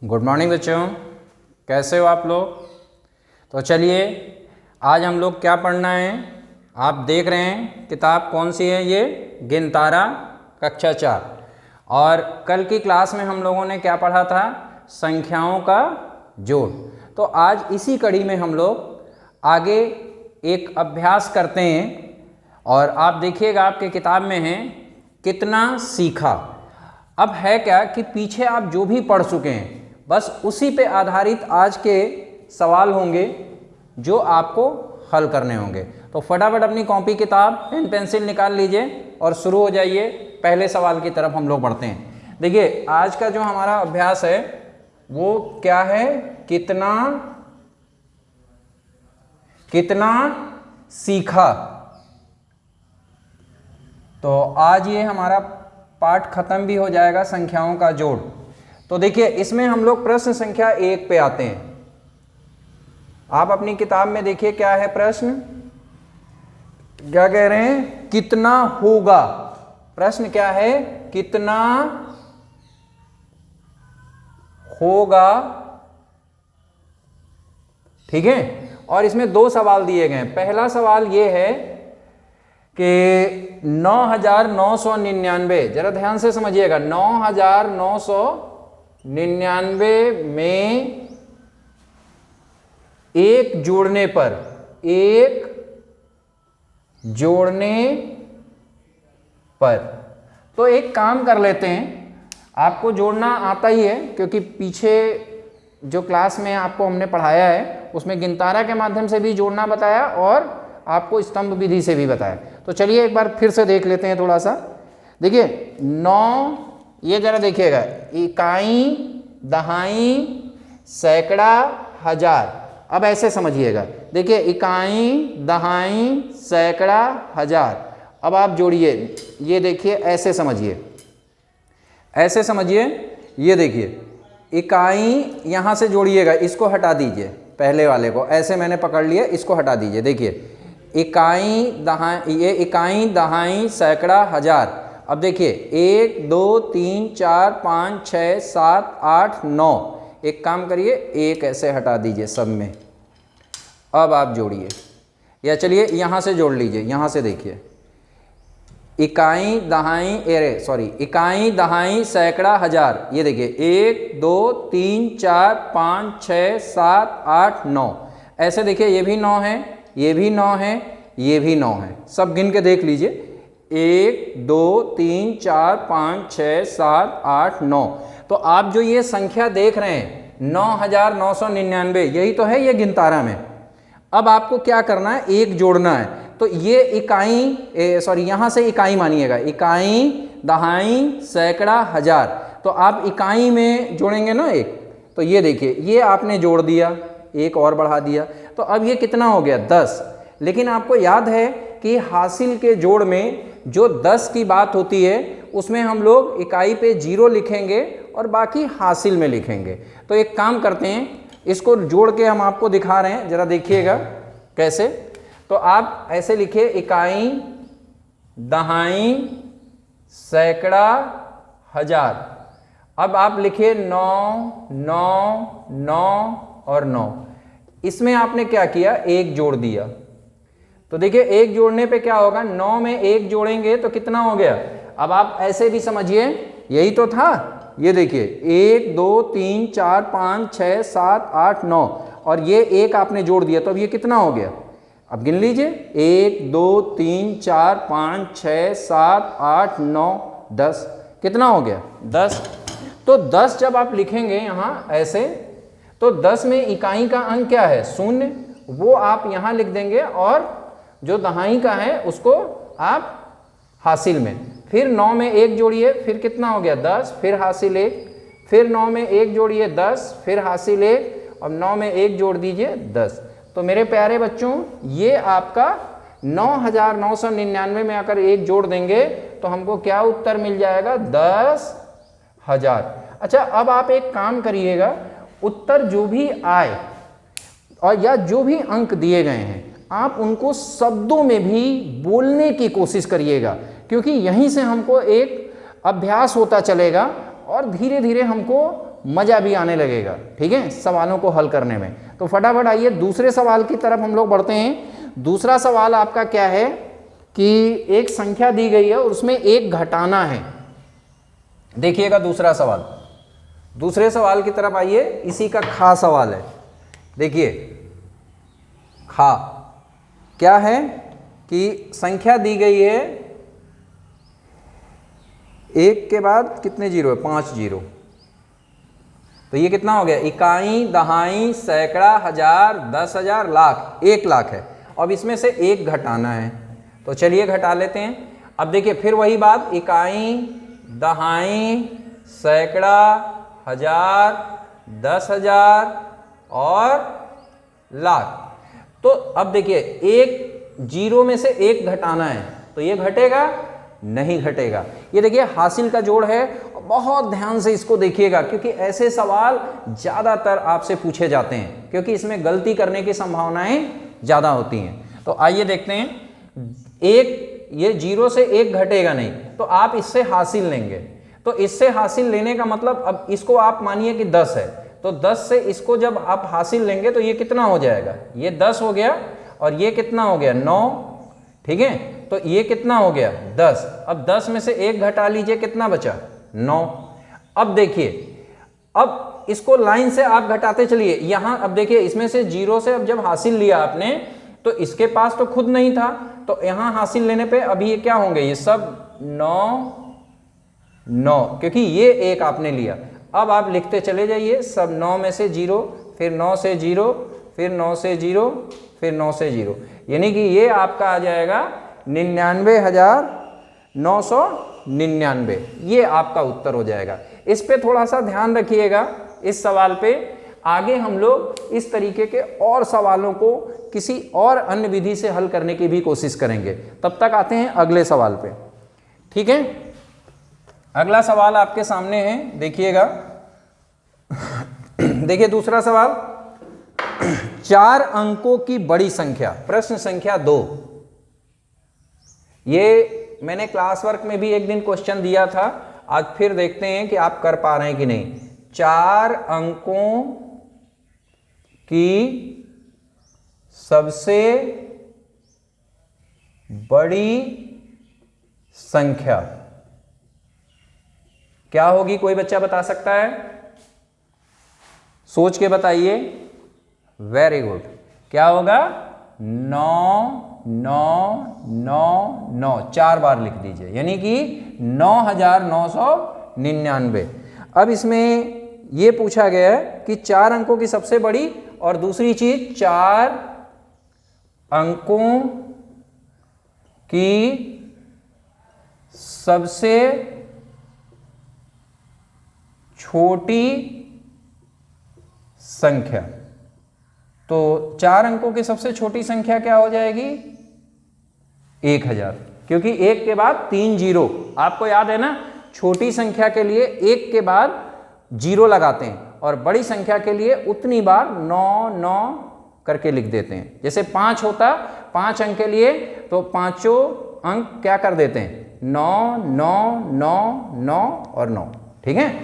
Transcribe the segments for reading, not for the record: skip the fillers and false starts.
Good morning बच्चों, कैसे हो आप लोग। तो चलिए आज हम लोग क्या पढ़ना है। आप देख रहे हैं किताब कौन सी है, ये गिनतारा कक्षा 4। और कल की क्लास में हम लोगों ने क्या पढ़ा था, संख्याओं का जोड़। तो आज इसी कड़ी में हम लोग आगे एक अभ्यास करते हैं। और आप देखिएगा आपके किताब में है कितना सीखा। अब है क्या कि पीछे आप जो भी पढ़ चुके हैं बस उसी पे आधारित आज के सवाल होंगे जो आपको हल करने होंगे। तो फटाफट अपनी कॉपी किताब पेन पेंसिल निकाल लीजिए और शुरू हो जाइए। पहले सवाल की तरफ हम लोग बढ़ते हैं। देखिए आज का जो हमारा अभ्यास है वो क्या है, कितना सीखा। तो आज ये हमारा पाठ खत्म भी हो जाएगा, संख्याओं का जोड़। तो देखिए इसमें हम लोग प्रश्न संख्या 1 पे आते हैं। आप अपनी किताब में देखिए क्या है प्रश्न, क्या कह रहे हैं, कितना होगा। प्रश्न क्या है, कितना होगा, ठीक है। और इसमें 2 सवाल दिए गए हैं। पहला सवाल ये है कि 9,999, जरा ध्यान से समझिएगा, 9,999 में एक जोड़ने पर तो एक काम कर लेते हैं। आपको जोड़ना आता ही है क्योंकि पीछे जो क्लास में आपको हमने पढ़ाया है उसमें गिनतारा के माध्यम से भी जोड़ना बताया और आपको स्तंभ विधि से भी बताया। तो चलिए एक बार फिर से देख लेते हैं थोड़ा सा। देखिए 9, ये जरा देखिएगा, इकाई, दहाई, सैकड़ा, हजार। अब ऐसे समझिएगा, देखिए इकाई, दहाई, सैकड़ा, हजार। अब आप जोड़िए, ये देखिए ऐसे समझिए, ये देखिए इकाई यहां से जोड़िएगा, इसको हटा दीजिए, पहले वाले को ऐसे मैंने पकड़ लिया, इसको हटा दीजिए। देखिए इकाई, दहाई, ये इकाई, दहाई, सैकड़ा, हजार। अब देखिए 1 2 3 4 5 6 7 8 9। एक काम करिए, एक ऐसे हटा दीजिए सब में। अब आप जोड़िए, या चलिए यहां से जोड़ लीजिए, यहां से देखिए इकाई, दहाई, इकाई, दहाई, सैकड़ा, हजार। ये देखिए 1 2 3 4 5 6 7 8 9। ऐसे देखिए ये भी 9 है, ये भी 9 है, ये भी 9 है। सब गिन के देख लीजिए, 1 2 3 4 5 6 7 8 9। तो आप जो ये संख्या देख रहे हैं 9,999, यही तो है ये गिनतारा में। अब आपको क्या करना है, एक जोड़ना है। तो ये इकाई, यहां से इकाई मानिएगा, इकाई, दहाई, सैकड़ा, हजार। तो आप इकाई में जोड़ेंगे ना एक, तो ये देखिए ये आपने जोड़ दिया, एक और बढ़ा दिया, तो अब ये कितना हो गया, 10। लेकिन आपको याद है कि हासिल के जोड़ में जो 10 की बात होती है उसमें हम लोग इकाई पे 0 लिखेंगे और बाकी हासिल में लिखेंगे। तो एक काम करते हैं, इसको जोड़ के हम आपको दिखा रहे हैं, जरा देखिएगा कैसे। तो आप ऐसे लिखिए, इकाई, दहाई, सैकड़ा, हजार। अब आप लिखिए 9 9 9 और 9। इसमें आपने क्या किया, एक जोड़ दिया। तो देखिए एक जोड़ने पे क्या होगा, 9 में एक जोड़ेंगे तो कितना हो गया। अब आप ऐसे भी समझिए, यही तो था। ये देखिए 1 2 3 4 5 6 7 8 9 और ये एक आपने जोड़ दिया, तो अब ये कितना हो गया। अब गिन लीजिए, 1 2 3 4 5 6 7 8 9 10। कितना हो गया, 10। तो 10 जब आप लिखेंगे यहाँ ऐसे, तो 10 में इकाई का अंक क्या है, 0, वो आप यहाँ लिख देंगे और जो दहाई का है उसको आप हासिल में। फिर 9 में एक जोड़िए, फिर कितना हो गया, 10, फिर हासिल 1, फिर 9 में एक जोड़िए 10, फिर हासिल 1 और 9 में एक जोड़ दीजिए 10। तो मेरे प्यारे बच्चों ये आपका 9,999 में आकर एक जोड़ देंगे तो हमको क्या उत्तर मिल जाएगा, 10,000। अच्छा अब आप एक काम करिएगा, उत्तर जो भी आए और या जो भी अंक दिए गए हैं आप उनको शब्दों में भी बोलने की कोशिश करिएगा, क्योंकि यहीं से हमको एक अभ्यास होता चलेगा और धीरे धीरे हमको मज़ा भी आने लगेगा, ठीक है, सवालों को हल करने में। तो फटाफट आइए दूसरे सवाल की तरफ हम लोग बढ़ते हैं। दूसरा सवाल आपका क्या है कि एक संख्या दी गई है और उसमें एक घटाना है। देखिएगा दूसरा सवाल, दूसरे सवाल की तरफ आइए, इसी का खा सवाल है। देखिए खा क्या है कि संख्या दी गई है, एक के बाद कितने जीरो है, 5 जीरो, तो ये कितना हो गया, इकाई, दहाई, सैकड़ा, हजार, 10,000, लाख, 1 लाख है। अब इसमें से एक घटाना है, तो चलिए घटा लेते हैं। अब देखिए फिर वही बात, इकाई, दहाई, सैकड़ा, हजार, 10,000 और लाख। तो अब देखिए एक जीरो में से एक घटाना है, तो ये घटेगा, नहीं घटेगा। ये देखिए हासिल का जोड़ है, बहुत ध्यान से इसको देखिएगा, क्योंकि ऐसे सवाल ज़्यादातर आपसे पूछे जाते हैं, क्योंकि इसमें गलती करने की संभावनाएं ज़्यादा होती हैं। तो आइए देखते हैं, एक ये जीरो से एक घटेगा नहीं, तो आप इससे हासिल लेंगे। तो इससे हासिल लेने का मतलब, अब इसको आप मानिए कि 10 है, तो 10 से इसको जब आप हासिल लेंगे तो ये कितना हो जाएगा, ये 10 हो गया, और ये कितना हो गया, 9, ठीक है, तो ये कितना हो गया, 10। अब 10 में से एक घटा लीजिए, कितना बचा, 9। अब देखिए, अब इसको लाइन से आप घटाते चलिए, यहां अब देखिए इसमें से जीरो से अब जब हासिल लिया आपने, तो इसके पास तो खुद नहीं था, तो यहां हासिल लेने पे अभी ये क्या होंगे, ये सब 9, क्योंकि ये एक आपने लिया। अब आप लिखते चले जाइए, सब 9 में से 0, फिर 9 से 0, फिर 9 से 0, फिर 9 से 0, यानी कि ये आपका आ जाएगा 99,999। ये आपका उत्तर हो जाएगा। इस पे थोड़ा सा ध्यान रखिएगा, इस सवाल पे। आगे हम लोग इस तरीके के और सवालों को किसी और अन्य विधि से हल करने की भी कोशिश करेंगे। तब तक आते हैं अगले सवाल पे, ठीक है। अगला सवाल आपके सामने है, देखिएगा। देखिए दूसरा सवाल, 4 अंकों की बड़ी संख्या, प्रश्न संख्या 2। ये मैंने क्लास वर्क में भी एक दिन क्वेश्चन दिया था, आज फिर देखते हैं कि आप कर पा रहे हैं कि नहीं। 4 अंकों की सबसे बड़ी संख्या क्या होगी, कोई बच्चा बता सकता है, सोच के बताइए। वेरी गुड, क्या होगा, 9,9,9,9, 4 बार लिख दीजिए, यानी कि 9,999। अब इसमें यह पूछा गया है कि 4 अंकों की सबसे बड़ी, और दूसरी चीज 4 अंकों की सबसे छोटी संख्या। तो 4 अंकों की सबसे छोटी संख्या क्या हो जाएगी, 1000, क्योंकि 1 के बाद 3 जीरो, आपको याद है ना, छोटी संख्या के लिए 1 के बाद जीरो लगाते हैं, और बड़ी संख्या के लिए उतनी बार 9 9 करके लिख देते हैं। जैसे 5 होता, 5 अंक के लिए तो पांचों अंक क्या कर देते हैं, 9 9 9 9 और 9, ठीक है।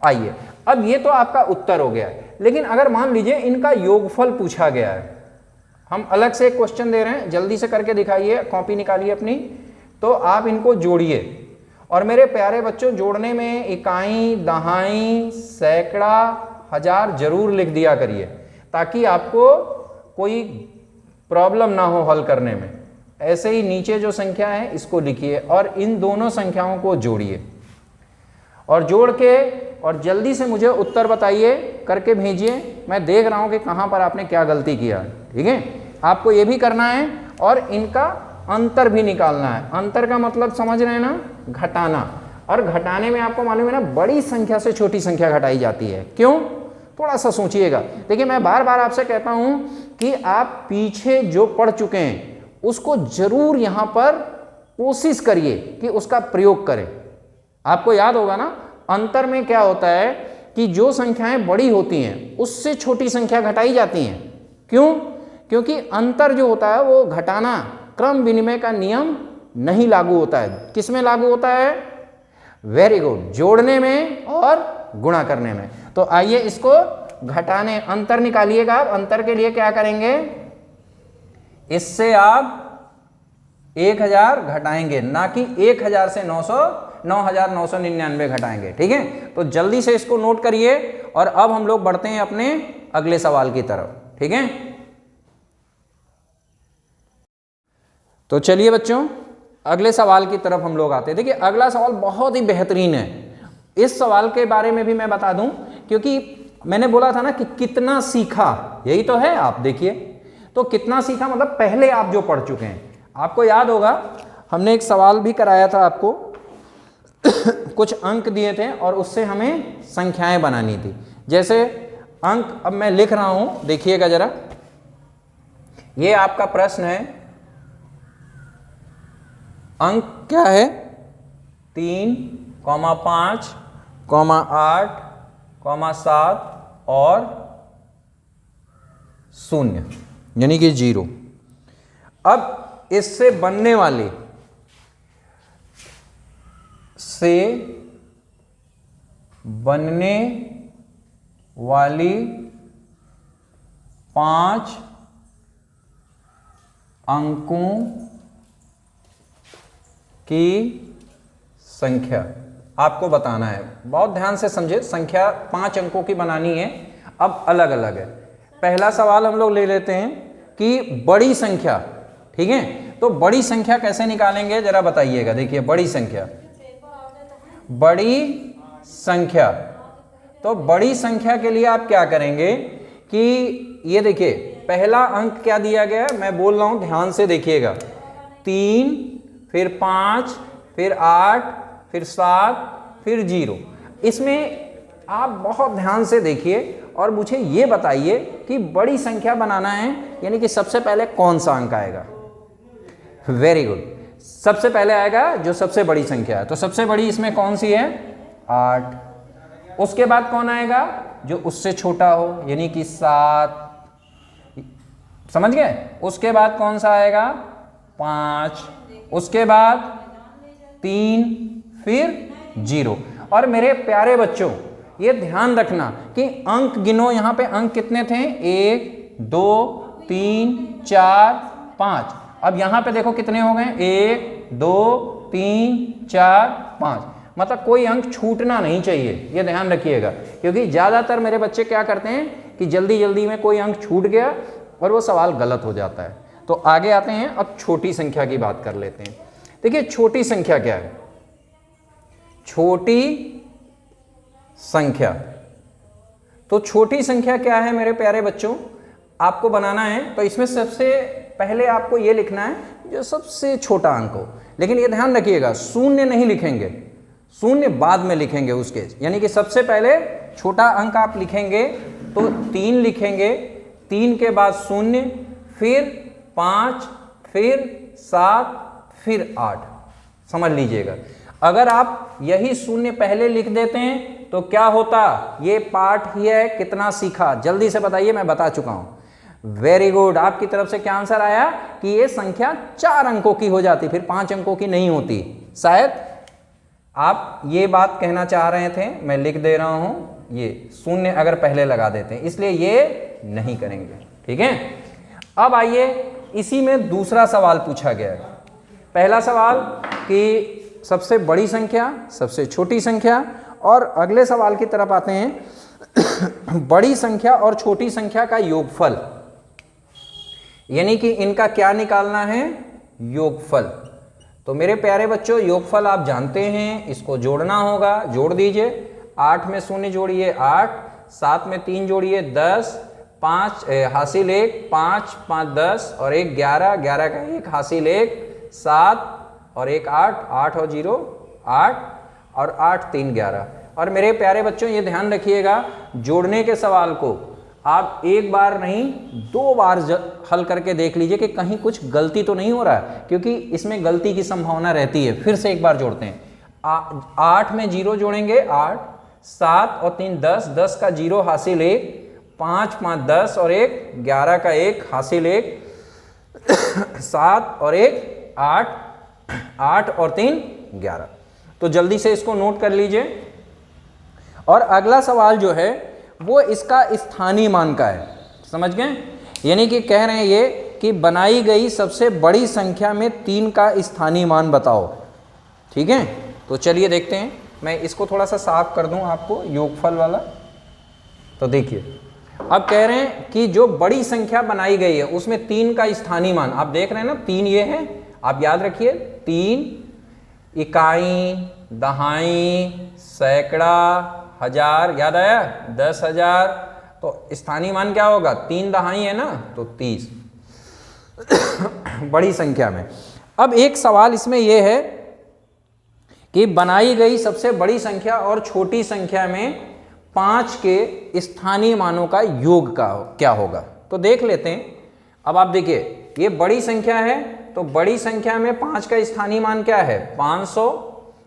आइए, अब ये तो आपका उत्तर हो गया है, लेकिन अगर मान लीजिए इनका योगफल पूछा गया है, हम अलग से एक क्वेश्चन दे रहे हैं, जल्दी से करके दिखाइए, कॉपी निकालिए अपनी, तो आप इनको जोड़िए। और मेरे प्यारे बच्चों, जोड़ने में इकाई, दहाई, सैकड़ा, हजार जरूर लिख दिया करिए, ताकि आपको कोई प्रॉब्लम ना हो हल करने में। ऐसे ही नीचे जो संख्या है इसको लिखिए और इन दोनों संख्याओं को जोड़िए, और जोड़ के और जल्दी से मुझे उत्तर बताइए, करके भेजिए। मैं देख रहा हूं कि कहां पर आपने क्या गलती किया है, ठीक है। आपको ये भी करना है और इनका अंतर भी निकालना है। अंतर का मतलब समझ रहे हैं ना, घटाना। और घटाने में आपको मालूम है ना, बड़ी संख्या से छोटी संख्या घटाई जाती है। क्यों, थोड़ा सा सोचिएगा। देखिए, मैं बार बार आपसे कहता हूं कि आप पीछे जो पढ़ चुके हैं उसको जरूर यहां पर कोशिश करिए कि उसका प्रयोग करें। आपको याद होगा ना, अंतर में क्या होता है कि जो संख्याएं बड़ी होती हैं उससे छोटी संख्या घटाई जाती हैं। क्यों, क्योंकि अंतर जो होता है वो घटाना, क्रम विनिमय का नियम नहीं लागू होता है। किस में लागू होता है? वेरी गुड, जोड़ने में और गुणा करने में। तो आइए इसको घटाने, अंतर निकालिएगा। अंतर के लिए क्या करेंगे? इससे आप 1000 घटाएंगे, ना कि 1000 से 9999 घटाएंगे। ठीक है, तो जल्दी से इसको नोट करिए और अब हम लोग बढ़ते हैं अपने अगले सवाल की तरफ। ठीक है, तो चलिए बच्चों अगले सवाल की तरफ हम लोग आते हैं। देखिए अगला सवाल बहुत ही बेहतरीन है। इस सवाल के बारे में भी मैं बता दूं, क्योंकि मैंने बोला था ना कि कितना सीखा, यही तो है। आप देखिए तो कितना सीखा मतलब पहले आप जो पढ़ चुके हैं। आपको याद होगा हमने एक सवाल भी कराया था आपको कुछ अंक दिए थे और उससे हमें संख्याएं बनानी थी। जैसे अंक अब मैं लिख रहा हूं, देखिएगा जरा। ये आपका प्रश्न है, अंक क्या है? 3, 5, 8, 7 और 0 यानी कि 0। अब इससे बनने वाली पांच अंकों की संख्या आपको बताना है। बहुत ध्यान से समझे, संख्या 5 अंकों की बनानी है। अब अलग अलग है। पहला सवाल हम लोग ले लेते हैं कि बड़ी संख्या। ठीक है, तो बड़ी संख्या कैसे निकालेंगे जरा बताइएगा। देखिए बड़ी संख्या, तो बड़ी संख्या के लिए आप क्या करेंगे कि ये देखिए पहला अंक क्या दिया गया है, मैं बोल रहा हूं ध्यान से देखिएगा। 3, फिर 5, फिर 8, फिर 7, फिर 0। इसमें आप बहुत ध्यान से देखिए और मुझे ये बताइए कि बड़ी संख्या बनाना है, यानी कि सबसे पहले कौन सा अंक आएगा? वेरी गुड, सबसे पहले आएगा जो सबसे बड़ी संख्या है। तो सबसे बड़ी इसमें कौन सी है? 8। उसके बाद कौन आएगा? जो उससे छोटा हो, यानी कि 7। समझ गए? उसके बाद कौन सा आएगा? 5। उसके बाद 3, फिर 0। और मेरे प्यारे बच्चों ये ध्यान रखना कि अंक गिनो। यहां पे अंक कितने थे? 1, 2, 3, 4, 5। अब यहां पे देखो कितने हो गए? 1, 2, 3, 4, 5। मतलब कोई अंक छूटना नहीं चाहिए, ये ध्यान रखिएगा। क्योंकि ज्यादातर मेरे बच्चे क्या करते हैं कि जल्दी जल्दी में कोई अंक छूट गया और वो सवाल गलत हो जाता है। तो आगे आते हैं, अब छोटी संख्या की बात कर लेते हैं। देखिए छोटी संख्या क्या है? छोटी संख्या, तो छोटी संख्या क्या है मेरे प्यारे बच्चों? आपको बनाना है तो इसमें सबसे पहले आपको ये लिखना है जो सबसे छोटा अंक हो। लेकिन ये ध्यान रखिएगा शून्य नहीं लिखेंगे, शून्य बाद में लिखेंगे उसके। यानी कि सबसे पहले छोटा अंक आप लिखेंगे तो 3 लिखेंगे, 3 के बाद 0, फिर 5, फिर 7, फिर 8। समझ लीजिएगा, अगर आप यही 0 पहले लिख देते हैं तो क्या होता? ये पाठ ही है कितना सीखा। जल्दी से बताइए, मैं बता चुका हूं। वेरी गुड, आपकी तरफ से क्या आंसर आया कि ये संख्या 4 अंकों की हो जाती, फिर 5 अंकों की नहीं होती। शायद आप ये बात कहना चाह रहे थे, मैं लिख दे रहा हूं, ये 0 अगर पहले लगा देते हैं, इसलिए ये नहीं करेंगे। ठीक है, अब आइए इसी में दूसरा सवाल पूछा गया है। पहला सवाल कि सबसे बड़ी संख्या, सबसे छोटी संख्या, और अगले सवाल की तरफ आते हैं बड़ी संख्या और छोटी संख्या का योगफल, यानी कि इनका क्या निकालना है? योगफल। तो मेरे प्यारे बच्चों योगफल आप जानते हैं, इसको जोड़ना होगा। जोड़ दीजिए, 8 में 0 जोड़िए 8, 7 में 3 जोड़िए 10, 5 हासिल 1, 5 5 10 और 1 11, 11 का 1 हासिल 1, 7 और 1 8, 8 और 0 8 और 8 3 11। और मेरे प्यारे बच्चों ये ध्यान रखिएगा, जोड़ने के सवाल को आप एक बार नहीं 2 बार हल करके देख लीजिए कि कहीं कुछ गलती तो नहीं हो रहा है, क्योंकि इसमें गलती की संभावना रहती है। फिर से एक बार जोड़ते हैं। 8 में 0 जोड़ेंगे 8, 7 और 3 10, 10 का 0 हासिल 1, 5 5 10 और 1 11 का 1 हासिल 1 7 और 1 8 8 और 3 11। तो जल्दी से इसको नोट कर लीजिए। और अगला सवाल जो है वो इसका स्थानीय मान का है, समझ गए? यानी कि कह रहे हैं ये कि बनाई गई सबसे बड़ी संख्या में 3 का स्थानीय मान बताओ। ठीक है, तो चलिए देखते हैं। मैं इसको थोड़ा सा साफ कर दूं आपको, योगफल वाला। तो देखिए अब कह रहे हैं कि जो बड़ी संख्या बनाई गई है उसमें 3 का स्थानीय मान आप देख रहे हैं ना, 3 ये है, आप याद रखिए 3 इकाई, दहाई, सैकड़ा, हजार, याद आया 10,000। तो स्थानीय मान क्या होगा? 3 दहाई है ना, तो 30 बड़ी संख्या में। अब एक सवाल इसमें यह है कि बनाई गई सबसे बड़ी संख्या और छोटी संख्या में 5 के स्थानीय मानों का योग का क्या होगा। तो देख लेते हैं। अब आप देखिए ये बड़ी संख्या है, तो बड़ी संख्या में 5 का स्थानीय मान क्या है? 500।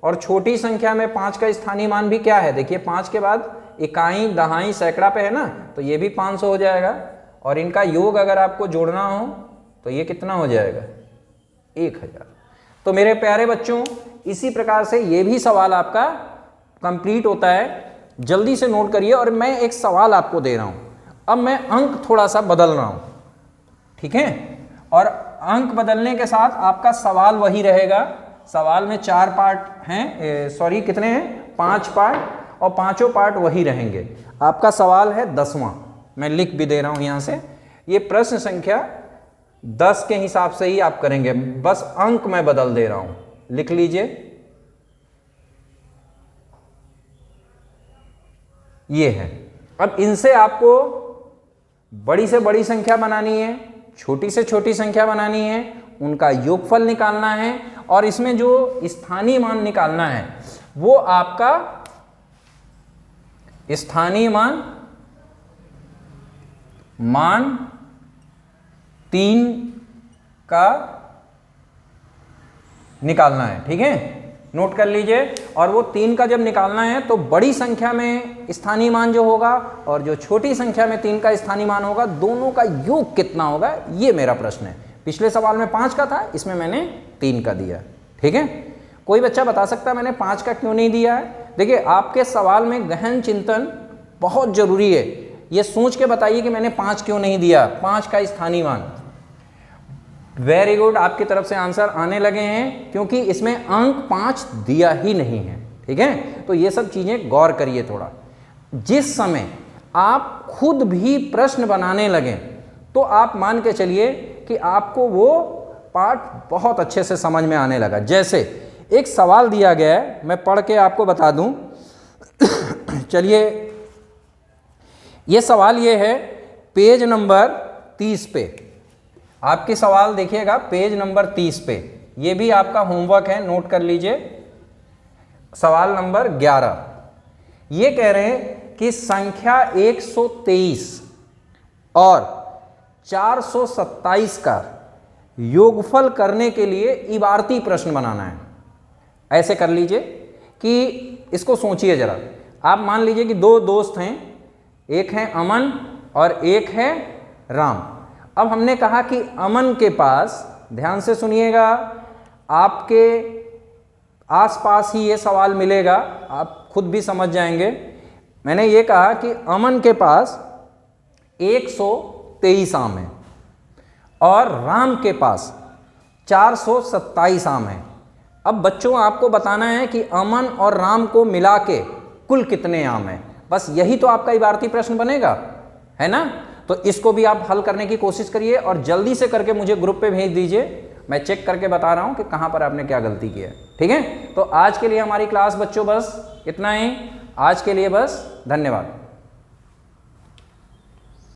और छोटी संख्या में 5 का स्थानीय मान भी क्या है? देखिए 5 के बाद इकाई, दहाई, सैकड़ा पे है ना, तो ये भी 500 हो जाएगा। और इनका योग अगर आपको जोड़ना हो तो ये कितना हो जाएगा? 1000। तो मेरे प्यारे बच्चों, इसी प्रकार से ये भी सवाल आपका कंप्लीट होता है। जल्दी से नोट करिए। और मैं एक सवाल आपको दे रहा हूं, अब मैं अंक थोड़ा सा बदल रहा हूं, ठीक है? और अंक बदलने के साथ आपका सवाल वही रहेगा। सवाल में 4 पार्ट हैं, सॉरी कितने हैं? 5 पार्ट, और 5 पार्ट वही रहेंगे। आपका सवाल है 10वां, मैं लिख भी दे रहा हूं यहां से। ये प्रश्न संख्या 10 के हिसाब से ही आप करेंगे, बस अंक मैं बदल दे रहा हूं। लिख लीजिए, ये है। अब इनसे आपको बड़ी से बड़ी संख्या बनानी है, छोटी से छोटी संख्या बनानी है, उनका योगफल निकालना है, और इसमें जो स्थानीय मान निकालना है वो आपका स्थानीय मान 3 का निकालना है। ठीक है, नोट कर लीजिए। और वो 3 का जब निकालना है तो बड़ी संख्या में स्थानीय मान जो होगा और जो छोटी संख्या में 3 का स्थानीय मान होगा, दोनों का योग कितना होगा, ये मेरा प्रश्न है। पिछले सवाल में 5 का था, इसमें मैंने 3 का दिया। ठीक है, कोई बच्चा बता सकता है मैंने 5 का क्यों नहीं दिया है? देखिए आपके सवाल में गहन चिंतन बहुत जरूरी है। ये सोच के बताइए कि मैंने 5 क्यों नहीं दिया, 5 का स्थानीय मान। वेरी गुड, आपकी तरफ से आंसर आने लगे हैं, क्योंकि इसमें अंक 5 दिया ही नहीं है। ठीक है, तो ये सब चीजें गौर करिए थोड़ा। जिस समय आप खुद भी प्रश्न बनाने लगें तो आप मान के चलिए कि आपको वो पार्ट बहुत अच्छे से समझ में आने लगा। जैसे एक सवाल दिया गया है, मैं पढ़ के आपको बता दूं। चलिए, ये सवाल ये है पेज नंबर 30 पे। आपके सवाल देखिएगा पेज नंबर 30 पे। ये भी आपका होमवर्क है, नोट कर लीजिए। सवाल नंबर 11 ये कह रहे हैं कि संख्या 123 और 427 का योगफल करने के लिए इबारती प्रश्न बनाना है। ऐसे कर लीजिए कि इसको सोचिए जरा। आप मान लीजिए कि 2 दोस्त हैं, एक है अमन और एक है राम। अब हमने कहा कि अमन के पास, ध्यान से सुनिएगा, आपके आसपास ही ये सवाल मिलेगा, आप खुद भी समझ जाएंगे। मैंने ये कहा कि अमन के पास 123 आम है और राम के पास 427 आम है। अब बच्चों आपको बताना है कि अमन और राम को मिला के कुल कितने आम हैं। बस यही तो आपका इबारती प्रश्न बनेगा, है ना? तो इसको भी आप हल करने की कोशिश करिए और जल्दी से करके मुझे ग्रुप पे भेज दीजिए। मैं चेक करके बता रहा हूं कि कहां पर आपने क्या गलती की है। ठीक है, तो आज के लिए हमारी क्लास बच्चों बस इतना ही। आज के लिए बस, धन्यवाद।